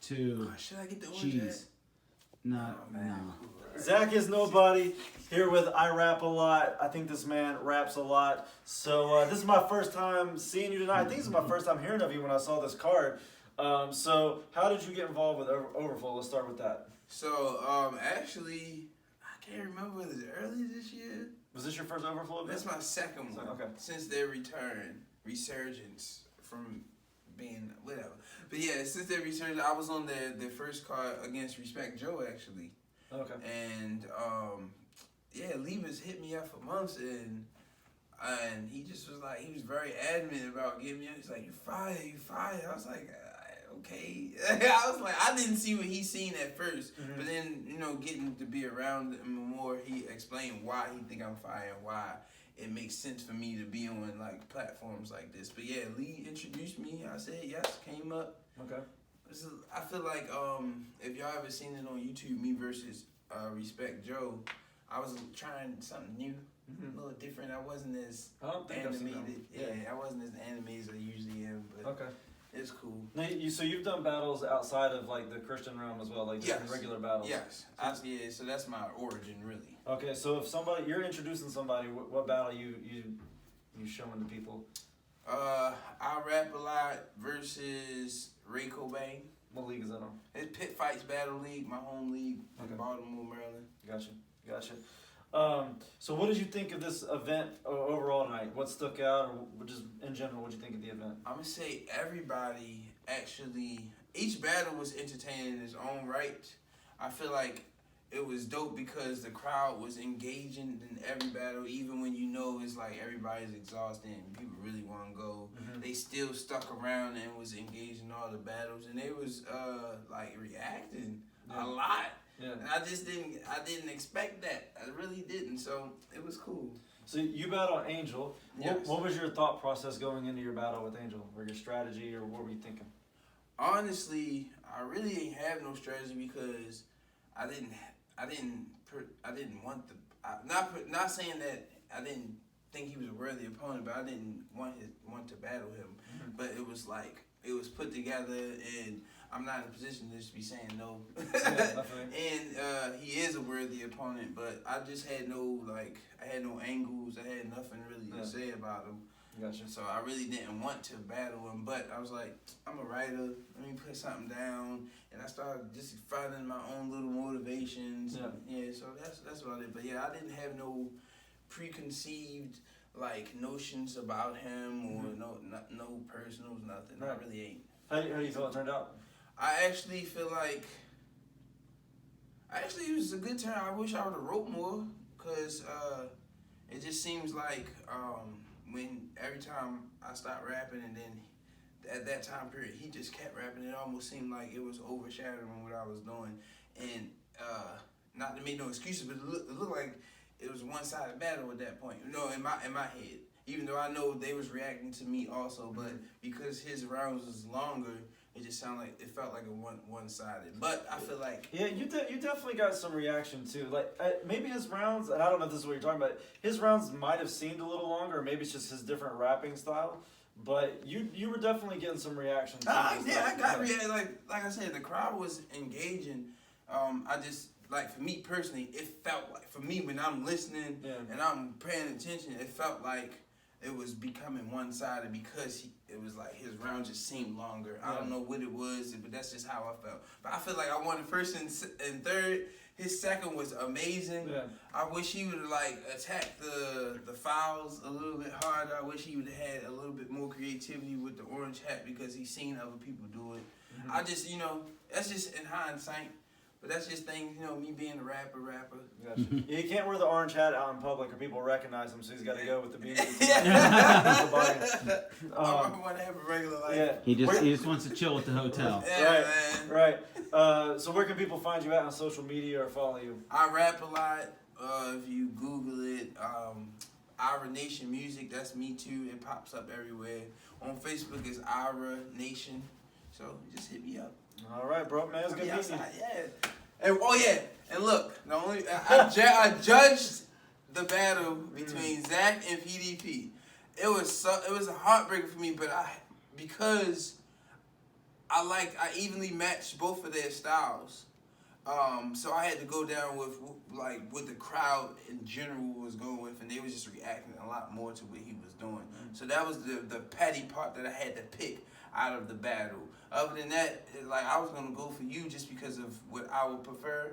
to should I get the orange cheese. No. Zach is nobody. Here with Irappalot. I think this man raps a lot. So this is my first time seeing you tonight. I think this is my first time hearing of you when I saw this card. So how did you get involved with Overflow? Let's start with that. So actually, I can't remember whether it's early this year. Was this your first Overflow event? That's my second one. Okay. Since their resurgence from being whatever. But yeah, since their resurgence, I was on their first card against Respect Joe actually. Okay. And Levis hit me up for months and he just was like, he was very adamant about getting me. He's like, you fired. I was like, okay. I was like, I didn't see what he seen at first, but then getting to be around him more, he explained why he think I'm fired, why it makes sense for me to be on like platforms like this. But yeah, Lee introduced me. I said yes, came up. Okay. I feel like if y'all ever seen it on YouTube, me versus Respect Joe, I was trying something new, a little different. I wasn't as animated. Yeah, I wasn't as animated as I usually am. But okay. It's cool. Now, so you've done battles outside of like the Christian realm as well, like just regular battles. Yes. So that's my origin, really. Okay, so if you're introducing somebody, what battle you showing to people? Irappalot versus Ray Cobain. What league is that on? It's Pit Fights Battle League, my home league in Baltimore, Maryland. Gotcha. So what did you think of this event overall tonight? What stuck out, or just in general, what did you think of the event? I'm going to say everybody actually, each battle was entertaining in its own right. I feel like it was dope because the crowd was engaging in every battle, even when it's like everybody's exhausted and people really want to go. They still stuck around and was engaged in all the battles, and they was like reacting a lot. Yeah. And I didn't expect that. I really didn't. So it was cool. So you battled Angel. Yes. What was your thought process going into your battle with Angel, or your strategy, or what were you thinking? Honestly, I really didn't have no strategy because I didn't want not saying that I didn't think he was a worthy opponent, but I didn't want to battle him. But it was like it was put together, and I'm not in a position to just be saying no. And he is a worthy opponent, but I just had I had no angles. I had nothing really to say about him. Gotcha. So I really didn't want to battle him, but I was like, I'm a writer. Let me put something down, and I started just finding my own little motivations. Yeah. So that's about it. But yeah, I didn't have no preconceived notions about him or no personals, nothing. Right. I really ain't. How do you feel it turned out? I actually feel like it was a good turn. I wish I would have wrote more, because it just seems like when every time I stopped rapping, and then at that time period he just kept rapping, it almost seemed like it was overshadowing what I was doing. And not to make no excuses, but it looked like it was one-sided battle at that point. In my head. Even though I know they was reacting to me also, but because his rounds was longer, it just felt like a one-sided. But I feel like you definitely got some reaction too. Like maybe his rounds, and I don't know if this is what you're talking about. His rounds might have seemed a little longer, or maybe it's just his different rapping style. But you were definitely getting some reaction. I got reaction. Like I said, the crowd was engaging. I just for me personally, it felt like for me when I'm listening and I'm paying attention, it felt like it was becoming one-sided because it was like his round just seemed longer. I don't know what it was, but that's just how I felt. But I feel like I won the first and third. His second was amazing. Yeah. I wish he would have attacked the fouls a little bit harder. I wish he would have had a little bit more creativity with the orange hat because he's seen other people do it. I just, that's just in hindsight. But that's just things, me being a rapper. Gotcha. Yeah, he can't wear the orange hat out in public or people recognize him, so he's got to go with the beard. I want to have a regular life. Yeah. He just wants to chill with the hotel. Yeah, right. So where can people find you at on social media or follow you? Irappalot. If you Google it, Ira Nation Music, that's me too. It pops up everywhere. On Facebook, it's Ira Nation. So just hit me up. All right, bro, man, it's good meeting you. Yeah. And look, I judged the battle between Zach and PDP. It was a heartbreaker for me, but because I evenly matched both of their styles. So I had to go down with like what the crowd in general was going with, and they was just reacting a lot more to what he was doing. So that was the petty part that I had to pick out of the battle. Other than that, like I was gonna go for you just because of what I would prefer.